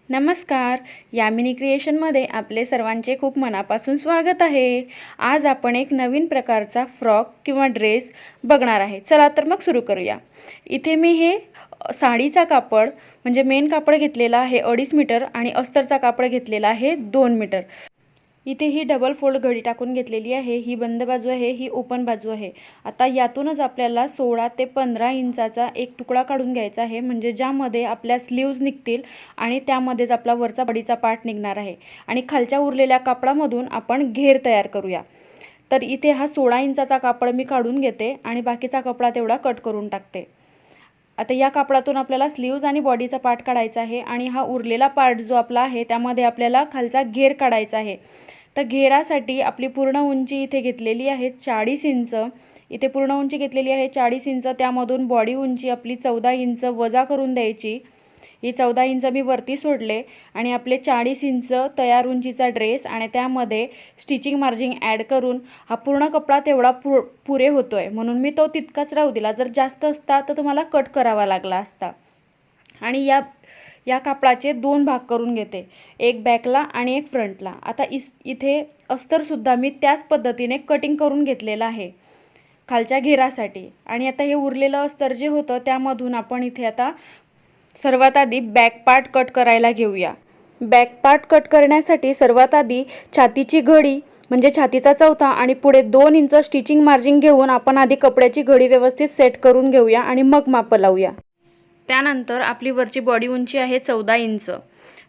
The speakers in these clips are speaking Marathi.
नमस्कार. यामिनी क्रिएशनमध्ये आपले सर्वांचे खूप मनापासून स्वागत आहे. आज आपण एक नवीन प्रकारचा फ्रॉक किंवा ड्रेस बघणार आहे. चला तर मग सुरू करूया. इथे मी हे साडीचा कापड म्हणजे मेन कापड घेतलेला आहे 2.5 मीटर आणि अस्तरचा कापड घेतलेला आहे 2 मीटर. इथे ही डबल फोल्ड घडी टाकून घेतलेली आहे. ही बंद बाजू आहे, ही ओपन बाजू आहे. आता यातूनच आपल्याला 16 ते 15 इंचाचा एक तुकडा काढून घ्यायचा आहे, म्हणजे ज्यामध्ये आपल्या स्लीव्ज निघतील आणि त्यामध्येच आपला वरचा बडीचा पार्ट निघणार आहे. आणि खालच्या उरलेल्या कापडामधून आपण घेर तयार करूया. तर इथे हा 16 इंचाचा कापड मी काढून घेते आणि बाकीचा कपडा तेवढा कट करून टाकते. आता या कापडातून आपल्याला स्लीव्ज आणि बॉडीचा पार्ट काढायचा आहे आणि हा उरलेला पार्ट जो आपला आहे त्यामध्ये आपल्याला खालचा घेर काढायचा आहे. तर घेरासाठी आपली पूर्ण उंची इथे घेतलेली आहे 40 इंच. इथे पूर्ण उंची घेतलेली आहे 40 इंच. त्यामधून बॉडी उंची आपली 14 इंच वजा करून द्यायची. ही 14 इंच मी वरती सोडले आणि आपले 40 इंच तयार उंचीचा ड्रेस आणि त्यामध्ये स्टिचिंग मार्जिन ॲड करून हा पूर्ण कपडा तेवढा पुरे होतोय, म्हणून मी तो तितकाच राहू दिला. जर जास्त असता तर तुम्हाला कट करावा लागला असता. आणि या कापडाचे 2 भाग करून घेते, एक बॅकला आणि एक फ्रंटला. आता इथे अस्तरसुद्धा मी त्याच पद्धतीने कटिंग करून घेतलेलं आहे खालच्या घेरासाठी. आणि आता हे उरलेलं अस्तर जे होतं त्यामधून आपण इथे आता सर्वात आधी बॅक पार्ट कट करायला घेऊया. बॅक पार्ट कट करण्यासाठी सर्वात आधी छातीची घडी म्हणजे छातीचा चौथा आणि पुढे 2 इंच स्टिचिंग मार्जिन घेऊन आपण आधी कपड्याची घडी व्यवस्थित सेट करून घेऊया आणि मग माप लावूया. त्यानंतर आपली वरची बॉडी उंची आहे 14 इंच.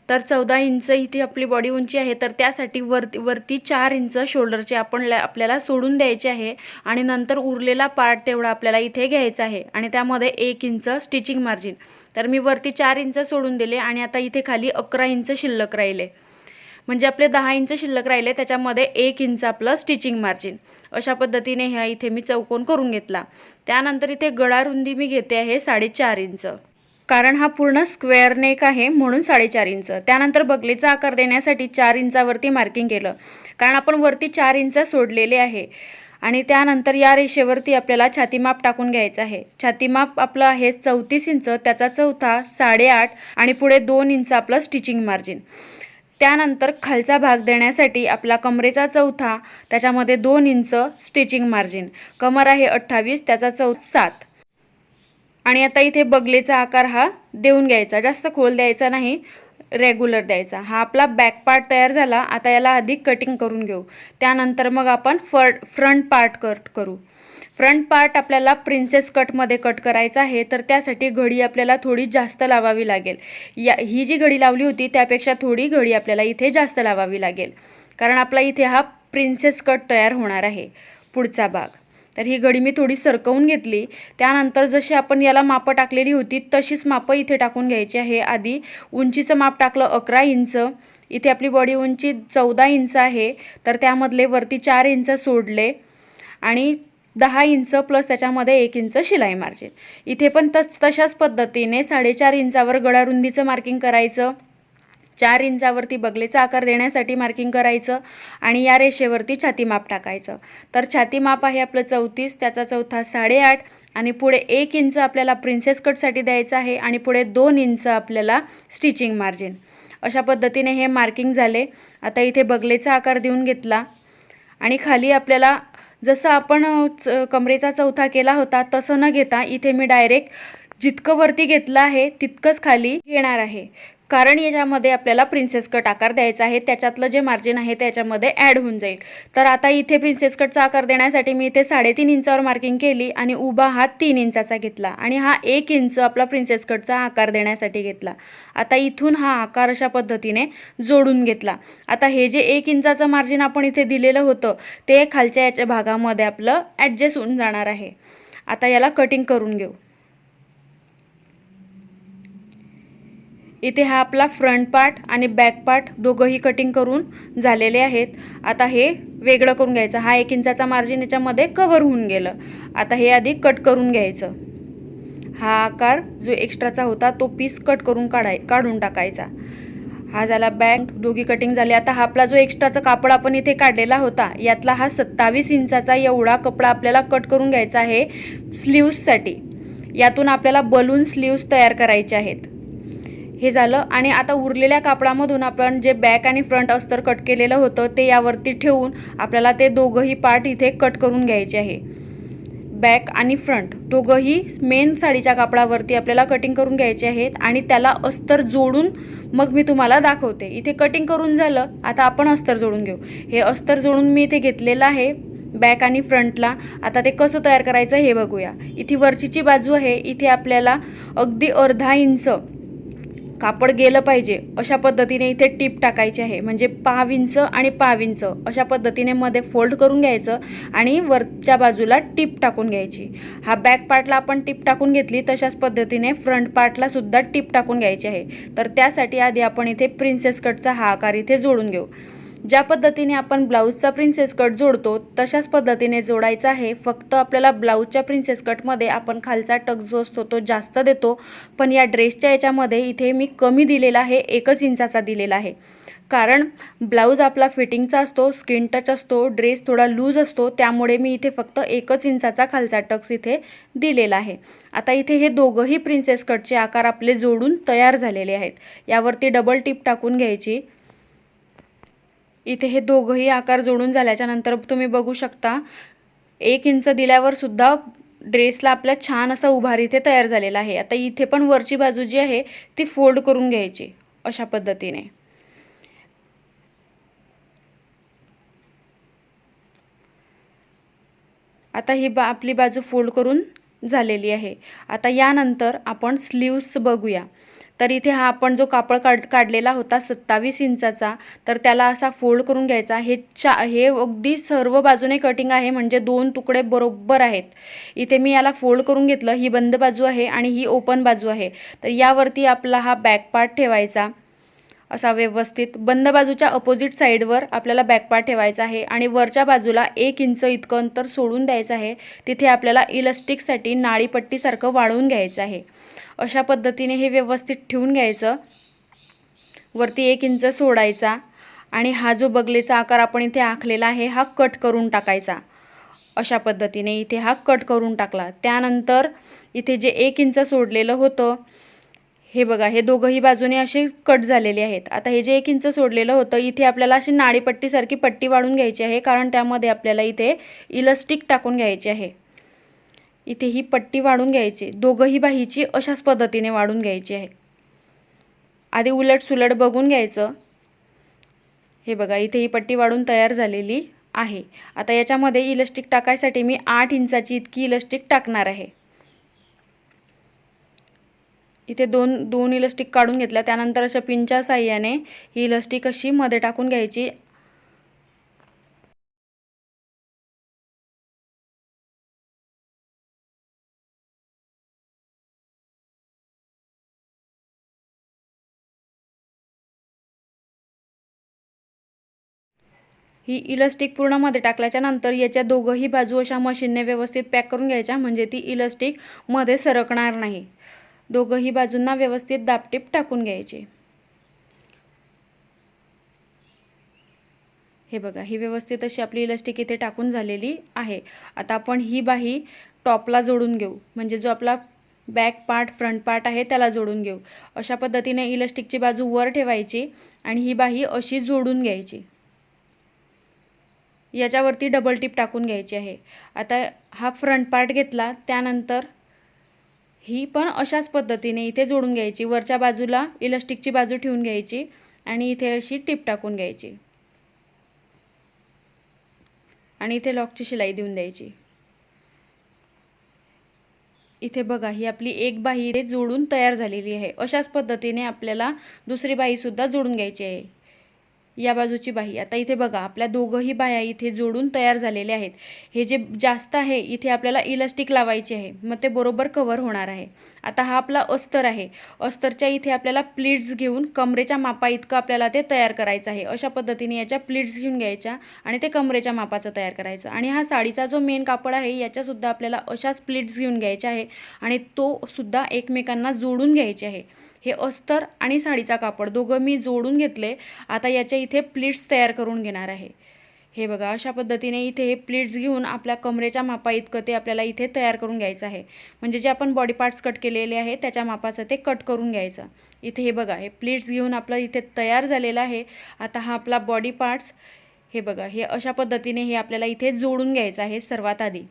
तर 14 इंच इथे आपली बॉडी उंची आहे, तर त्यासाठी वरती 4 इंच शोल्डरचे आपल्याला सोडून द्यायचे आहे आणि नंतर उरलेला पार्ट तेवढा आपल्याला इथे घ्यायचा आहे आणि त्यामध्ये 1 इंच स्टिचिंग मार्जिन. तर मी वरती 4 इंच सोडून दिले आणि आता इथे खाली 11 इंच शिल्लक राहिले, म्हणजे आपले 10 इंच शिल्लक राहिले. त्याच्यामध्ये 1 इंच आपलं स्टिचिंग मार्जिन. अशा पद्धतीने ह्या इथे मी चौकोन करून घेतला. त्यानंतर इथे गळा रुंदी मी घेते आहे 4.5 इंच, कारण हा पूर्ण स्क्वेअर नेक आहे म्हणून 4.5 इंच. त्यानंतर बगलेचा आकार देण्यासाठी 4 इंचावरती मार्किंग केलं, कारण आपण वरती 4 इंच सोडलेले आहे. आणि त्यानंतर या रेषेवरती आपल्याला छातीमाप टाकून घ्यायचं आहे. छातीमाप आपलं आहे 34 इंच, त्याचा चौथा 8.5 आणि पुढे 2 इंच आपलं स्टिचिंग मार्जिन. त्यानंतर खालचा भाग देण्यासाठी आपला कमरेचा चौथा, त्याच्यामध्ये 2 इंच स्टिचिंग मार्जिन. कमर आहे 28, त्याचा चौथा 7. आणि आता इथे बगलेचा आकार हा देऊन घ्यायचा, जास्त खोल द्यायचा नाही, रेग्युलर द्यायचा. हा आपला बॅक पार्ट तयार झाला. आता याला आधी कटिंग करून घेऊ. त्यानंतर मग आपण फ्रंट पार्ट कट करू. फ्रंट पार्ट आपल्याला प्रिन्सेस कटमध्ये कट करायचा आहे, तर त्यासाठी घडी आपल्याला थोडी जास्त लावावी लागेल. ही जी घडी लावली होती त्यापेक्षा थोडी घडी आपल्याला इथे जास्त लावावी लागेल, कारण आपला इथे हा प्रिन्सेस कट तयार होणार आहे पुढचा भाग. तर ही घडी मी थोडी सरकवून घेतली. त्यानंतर जशी आपण याला मापं टाकलेली होती तशीच मापं इथे टाकून घ्यायची आहे. आधी उंचीचं माप टाकलं 11 इंच. इथे आपली बॉडी उंची 14 इंच आहे, तर त्यामधले वरती 4 इंच सोडले आणि 10 इंच प्लस त्याच्यामध्ये 1 इंच शिलाई मार्जिन. इथे पण तशाच पद्धतीने 4.5 इंचावर गळा रुंदीचं मार्किंग करायचं. 4 इंचावरती बगलेचा आकार देण्यासाठी मार्किंग करायचं आणि या रेषेवरती छाती माप टाकायचं. तर छाती माप आहे आपलं 34, त्याचा चौथा 8.5 आणि पुढे 1 इंच आपल्याला प्रिन्सेस कटसाठी द्यायचं आहे आणि पुढे 2 इंच आपल्याला स्टिचिंग मार्जिन. अशा पद्धतीने हे मार्किंग झाले. आता इथे बगलेचा आकार देऊन घेतला आणि खाली आपल्याला जसं आपण कमरेचा चौथा केला होता तसं न घेता इथे मी डायरेक्ट जितकं वरती घेतलं आहे तितकंच खाली घेणार आहे, कारण याच्यामध्ये आपल्याला प्रिन्सेस कट आकार द्यायचा आहे. त्याच्यातलं जे मार्जिन आहे त्याच्यामध्ये ॲड होऊन जाईल. तर आता इथे प्रिन्सेस कटचा आकार देण्यासाठी मी इथे 3.5 इंचावर मार्किंग केली आणि उभा हात 3 इंचाचा घेतला आणि हा 1 इंच आपला प्रिन्सेस कटचा आकार देण्यासाठी घेतला. आता इथून हा आकार अशा पद्धतीने जोडून घेतला. आता हे जे 1 इंचाचं मार्जिन आपण इथे दिलेलं होतं ते खालच्या याच्या भागामध्ये आपलं ॲडजस्ट होऊन जाणार आहे. आता याला कटिंग करून घेऊ. इथे हा आपला फ्रंट पार्ट आणि बॅक पार्ट दोघंही कटिंग करून झालेले आहेत. आता हे वेगळं करून घ्यायचं. हा 1 इंचाचा मार्जिन याच्यामध्ये कव्हर होऊन गेलं. आता हे आधी कट करून घ्यायचं. हा आकार जो एक्स्ट्राचा होता तो पीस कट करून काढून टाकायचा. हा झाला बॅक. दोघी कटिंग झाले. आता हा आपला जो एक्स्ट्राचा कापड आपण इथे काढलेला होता यातला हा 27 इंचाचा एवढा कपडा आपल्याला कट करून घ्यायचा आहे स्लीव्ससाठी. यातून आपल्याला बलून स्लीव्स तयार करायचे आहेत. हे झालं. आणि आता उरलेल्या कापडामधून आपण जे बॅक आणि फ्रंट अस्तर कट केलेलं होतं ते यावरती ठेवून आपल्याला ते दोघंही पार्ट इथे कट करून घ्यायचे आहे. बॅक आणि फ्रंट दोघंही मेन साडीच्या कापडावरती आपल्याला कटिंग करून घ्यायचे आहेत आणि त्याला अस्तर जोडून मग मी तुम्हाला दाखवते. इथे कटिंग करून झालं, आता आपण अस्तर जोडून घेऊ. हे अस्तर जोडून मी इथे घेतलेलं आहे बॅक आणि फ्रंटला. आता ते कसं तयार करायचं हे बघूया. इथे वरचीची बाजू आहे, इथे आपल्याला अगदी अर्धा इंच कापड गेलं पाहिजे अशा पद्धतीने इथे टीप टाकायची आहे. म्हणजे पाव इंच आणि पाव इंच अशा पद्धतीने मध्ये फोल्ड करून घ्यायचं आणि वरच्या बाजूला टीप टाकून घ्यायची. हा बॅक पार्टला आपण टीप टाकून घेतली, तशाच पद्धतीने फ्रंट पार्टला सुद्धा टीप टाकून घ्यायची आहे. तर त्यासाठी आधी आपण इथे प्रिन्सेस कटचा हा आकार इथे जोडून घेऊ. ज्या पद्धतीने आपण ब्लाऊजचा प्रिन्सेस कट जोडतो तशाच पद्धतीने जोडायचा आहे. फक्त आपल्याला ब्लाऊजच्या प्रिन्सेस कटमध्ये आपण खालचा टक जो असतो तो जास्त देतो, पण या ड्रेसच्या याच्यामध्ये इथे मी कमी दिलेला आहे, 1 इंचाचा दिलेला आहे. कारण ब्लाऊज आपला फिटिंगचा असतो, स्किन टच असतो, ड्रेस थोडा लूज असतो, त्यामुळे मी इथे फक्त 1 इंचाचा खालचा टक्स इथे दिलेला आहे. आता इथे हे दोघंही प्रिन्सेस कटचे आकार आपले जोडून तयार झालेले आहेत. यावरती डबल टीप टाकून घ्यायची. इथे हे दोघंही आकार जोडून झाल्याच्या नंतर तुम्ही बघू शकता 1 इंच दिल्यावर सुद्धा ड्रेसला आपल्या छान असा उभार इथे तयार झालेला आहे. आता इथे पण वरची बाजू जी आहे ती फोल्ड करून घ्यायची अशा पद्धतीने. आता ही आपली बाजू फोल्ड करून झालेली आहे. आता यानंतर आपण स्लीव्स बघूया. तर इथे हा आपण जो कापड काढलेला होता 27 इंचाचा, तर त्याला असा फोल्ड करून घ्यायचा. हे अगदी सर्व बाजूने कटिंग आहे, म्हणजे 2 तुकडे बरोबर आहेत. इथे मी याला फोल्ड करून घेतलं. ही बंद बाजू आहे आणि ही ओपन बाजू आहे. तर यावरती आपला हा बॅक पार्ट ठेवायचा असा व्यवस्थित. बंद बाजूच्या अपोजिट साईडवर आपल्याला बॅक पार्ट ठेवायचा आहे आणि वरच्या बाजूला 1 इंच इतकं अंतर सोडून द्यायचं आहे. तिथे आपल्याला इलास्टिकसाठी नाळीपट्टीसारखं वाढवून घ्यायचं आहे. अशा पद्धतीने हे व्यवस्थित ठेवून घ्यायचं. वरती 1 इंच सोडायचा आणि हा जो बगलेचा आकार आपण इथे आखलेला आहे हा कट करून टाकायचा. अशा पद्धतीने इथे हा कट करून टाकला. त्यानंतर इथे जे 1 इंच सोडलेलं होतं हे बघा, हे दोघंही बाजूने असे कट झालेले आहेत. आता हे जे 1 इंच सोडलेलं होतं इथे आपल्याला अशी नाळीपट्टीसारखी पट्टी वाढून घ्यायची आहे, कारण त्यामध्ये आपल्याला इथे इलास्टिक टाकून घ्यायचे आहे. इथे ही पट्टी वाढून घ्यायची. दोघंही बाहीची अशाच पद्धतीने वाढून घ्यायची आहे. आधी उलट सुलट बघून घ्यायचं. हे बघा, इथे ही पट्टी वाढून तयार झालेली आहे. आता याच्यामध्ये इलास्टिक टाकायसाठी मी 8 इंचाची इतकी इलास्टिक टाकणार आहे. इथे दोन इलास्टिक काढून घेतल्या. त्यानंतर अशा पिनच्या साहाय्याने ही इलास्टिक अशी मध्ये टाकून घ्यायची. ही इलास्टिक पूर्ण मध्ये टाकल्याच्या नंतर याच्या दोघंही बाजू अशा मशीनने व्यवस्थित पॅक करून घ्यायच्या, म्हणजे ती इलास्टिक मध्ये सरकणार नाही. दोघंही बाजूंना व्यवस्थित दाबटीप टाकून घ्यायचे. हे बघा, ही व्यवस्थित अशी आपली इलास्टिक इथे टाकून झालेली आहे. आता आपण ही बाही टॉपला जोडून घेऊ, म्हणजे जो आपला बॅक पार्ट फ्रंट पार्ट आहे त्याला जोडून घेऊ. अशा पद्धतीने इलास्टिकची बाजू वर ठेवायची आणि ही बाही अशी जोडून घ्यायची. याच्यावरती डबल टिप टाकून घ्यायची आहे. आता हा फ्रंट पार्ट घेतला, त्यानंतर ही पण अशाच पद्धतीने इथे जोडून घ्यायची. वरच्या बाजूला इलास्टिकची बाजू ठेवून घ्यायची आणि इथे अशी टिप टाकून घ्यायची आणि इथे लॉकची शिलाई देऊन द्यायची. इथे बघा, ही आपली एक बाही इथे जोडून तयार झालेली आहे. अशाच पद्धतीने आपल्याला दुसरी बाही सुद्धा जोडून घ्यायची आहे, या बाजूची बाही. आता इथे बघा, आपल्या दोघंही बाह्या इथे जोडून तयार झालेल्या आहेत. हे जे जास्त आहे इथे आपल्याला इलास्टिक लावायची आहे, मग ते बरोबर कव्हर होणार आहे. आता हा आपला अस्तर आहे. अस्तरच्या इथे आपल्याला प्लीट्स घेऊन कमरेच्या मापा इतकं आपल्याला ते तयार करायचं आहे. अशा पद्धतीने याच्या प्लीट्स घेऊन घ्यायच्या आणि ते कमरेच्या मापाचं तयार करायचं. आणि हा साडीचा जो मेन कापड आहे याच्यासुद्धा आपल्याला अशाच प्लीट्स घेऊन घ्यायच्या आहे आणि तो सुद्धा एकमेकांना जोडून घ्यायचे आहे. हे अस्तर आणि साडीचा कापड दोघं मी जोडून घेतले. आता याच्या इथे प्लीट्स तयार करून घेणार आहे. हे बघा, अशा पद्धतीने इथे हे प्लीट्स घेऊन आपल्या कमरेच्या मापा इतकं ते आपल्याला इथे तयार करून घ्यायचं आहे. म्हणजे जे आपण बॉडी पार्ट्स कट केलेले आहे त्याच्या मापाचं ते कट करून घ्यायचं. इथे हे बघा, हे प्लीट्स घेऊन आपलं इथे तयार झालेलं आहे. आता हा आपला बॉडी पार्ट्स हे बघा, हे अशा पद्धतीने हे आपल्याला इथे जोडून घ्यायचं आहे सर्वात आधी.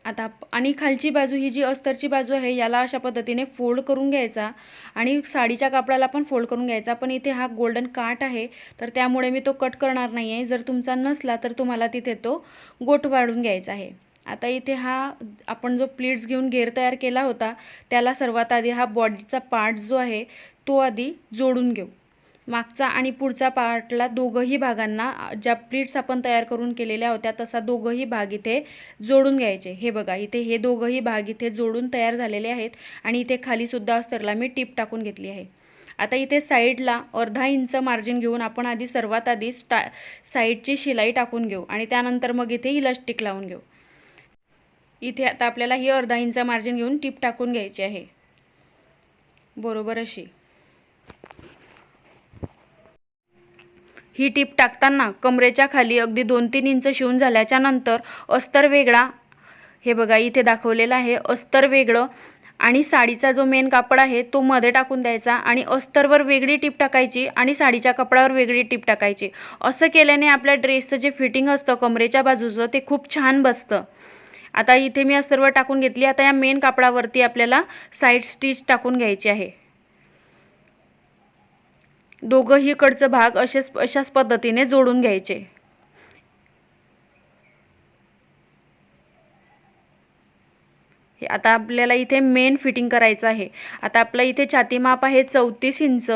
आता आणि खालची बाजू ही जी अस्तरची बाजू आहे याला अशा पद्धतीने फोल्ड करून घ्यायचा आणि साडीच्या कापडाला पण फोल्ड करून घ्यायचा. पण इथे हा गोल्डन काट आहे तर त्यामुळे मी तो कट करणार नाही आहे. जर तुमचा नसला तर तुम्हाला तिथे तो गोट वाढून घ्यायचा आहे. आता इथे हा आपण जो प्लीट्स घेऊन घेर तयार केला होता त्याला सर्वात आधी हा बॉडीचा पार्ट जो आहे तो आधी जोडून घेऊ. मागचा आणि पुढचा पार्टला दोघंही भागांना ज्या प्लीट्स आपण तयार करून केलेल्या होत्या तसा दोघंही भाग इथे जोडून घ्यायचे. हे बघा, इथे हे दोघंही भाग इथे जोडून तयार झालेले आहेत आणि इथे खाली सुद्धा अस्तरला मी टीप टाकून घेतली आहे. आता इथे साईडला अर्धा इंच मार्जिन घेऊन आपण आधी सर्वात आधी साईडची शिलाई टाकून घेऊ आणि त्यानंतर मग इथे इलास्टिक लावून घेऊ. इथे आता आपल्याला ही अर्धा इंच मार्जिन घेऊन टीप टाकून घ्यायची आहे बरोबर अशी. ही टीप टाकताना कमरेच्या खाली अगदी 2-3 इंच शिवून झाल्याच्या नंतर अस्तर वेगळा, हे बघा इथे दाखवलेला आहे, अस्तर वेगळं आणि साडीचा जो मेन कापड आहे तो मध्ये टाकून द्यायचा आणि अस्तरवर वेगळी टीप टाकायची आणि साडीच्या कपड्यावर वेगळी टीप टाकायची. असं केल्याने आपल्या ड्रेसचं जे फिटिंग असतं कमरेच्या बाजूचं ते खूप छान बसतं. आता इथे मी अस्तरवर टाकून घेतली. आता या मेन कापडावरती आपल्याला साईड स्टिच टाकून घ्यायची आहे. दोघंही कडचं भाग अशाच पद्धतीने जोडून घ्यायचे. आता आपल्याला इथे मेन फिटिंग करायचं आहे. आता आपलं इथे छाती माप आहे 34 इंच.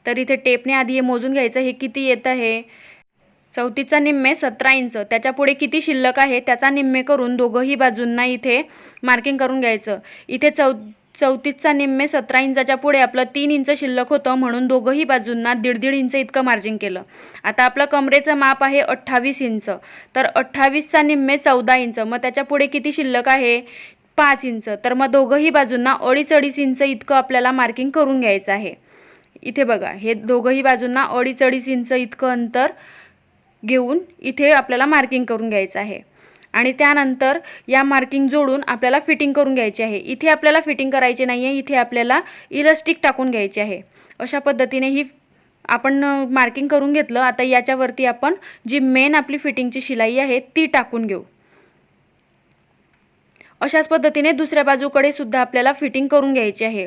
तर इथे टेपने आधी हे मोजून घ्यायचं. हे किती येत आहे 34चा निम्मे 17 इंच. त्याच्या पुढे किती शिल्लक आहे त्याचा निम्मे करून दोघंही बाजूंना इथे मार्किंग करून घ्यायचं. इथे 34चा निम्मे 17 इंचाच्या पुढे आपलं 3 इंच शिल्लक होतं म्हणून दोघंही बाजूंना 1.5 इंच इतकं मार्जिन केलं. आता आपलं कमरेचं माप आहे 28 इंच. तर 28चा निम्मे 14 इंच. मग त्याच्या पुढे किती शिल्लक आहे 5 इंच. तर मग दोघंही बाजूंना 2.5 इंच इतकं आपल्याला मार्किंग करून घ्यायचं आहे. इथे बघा, हे दोघंही बाजूंना 2.5 इंच इतकं अंतर घेऊन इथे आपल्याला मार्किंग करून घ्यायचं आहे. आणि त्यानंतर या मार्किंग जोडून आपल्याला फिटिंग करून घ्यायची आहे. इथे आपल्याला फिटिंग करायची नाही आहे, इथे आपल्याला इलास्टिक टाकून घ्यायची आहे. अशा पद्धतीने ही आपण मार्किंग करून घेतलं. आता याच्यावरती आपण जी मेन आपली फिटिंगची शिलाई आहे ती टाकून घेऊ. अशाच पद्धतीने दुसऱ्या बाजूकडे सुद्धा आपल्याला फिटिंग करून घ्यायची आहे.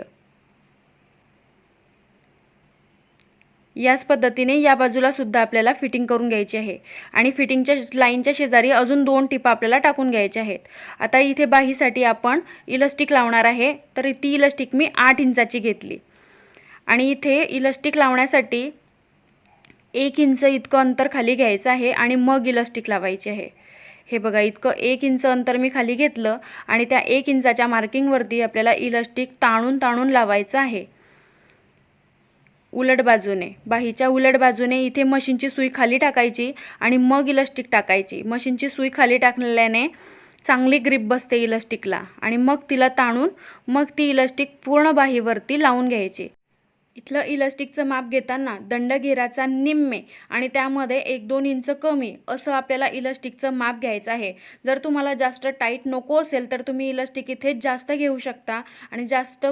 याच पद्धतीने या बाजूला सुद्धा आपल्याला फिटिंग करून घ्यायची आहे आणि फिटिंगच्या लाईनच्या शेजारी अजून 2 टिपा आपल्याला टाकून घ्यायच्या आहेत. आता इथे बाहीसाठी आपण इलास्टिक लावणार आहे. तर ती इलास्टिक मी 8 इंचाची घेतली आणि इथे इलास्टिक लावण्यासाठी 1 इंच इतकं अंतर खाली घ्यायचं आहे आणि मग इलास्टिक लावायची आहे. हे बघा, इतकं 1 इंच अंतर मी खाली घेतलं आणि त्या 1 इंचाच्या मार्किंगवरती आपल्याला इलास्टिक ताणून लावायचं आहे. उलट बाजूने, बाहीच्या उलट बाजूने इथे मशीनची सुई खाली टाकायची आणि मग इलास्टिक टाकायची. मशीनची सुई खाली टाकल्याने चांगली ग्रिप बसते इलास्टिकला आणि मग तिला ताणून मग ती इलास्टिक पूर्ण बाहीवरती लावून घ्यायची. इथलं इलास्टिकचं माप घेताना दंडघेराचा निम्मे आणि त्यामध्ये 1-2 इंच कमी असं आपल्याला इलास्टिकचं माप घ्यायचं आहे. जर तुम्हाला जास्त टाईट नको असेल तर तुम्ही इलास्टिक इथे जास्त घेऊ शकता आणि जास्त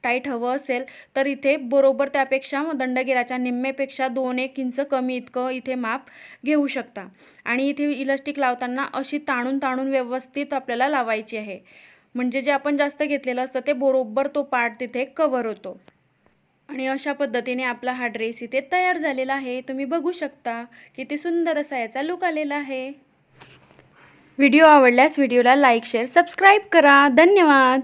टाईट हवं असेल तर इथे बरोबर त्यापेक्षा दंडघेराच्या निम्मेपेक्षा 2-1 इंच कमी इतकं इथे माप घेऊ शकता. आणि इथे इलास्टिक लावताना अशी ताणून व्यवस्थित आपल्याला लावायची आहे. म्हणजे जे आपण जास्त घेतलेलं असतं ते बरोबर तो पार्ट तिथे कव्हर होतो. आणि अशा पद्धतीने आपला हा ड्रेस इथे तयार झालेला आहे. तुम्ही बघू शकता किती सुंदर असा याचा लुक आलेला आहे. व्हिडिओ आवडल्यास व्हिडिओला लाईक, शेअर, सबस्क्राईब करा. धन्यवाद.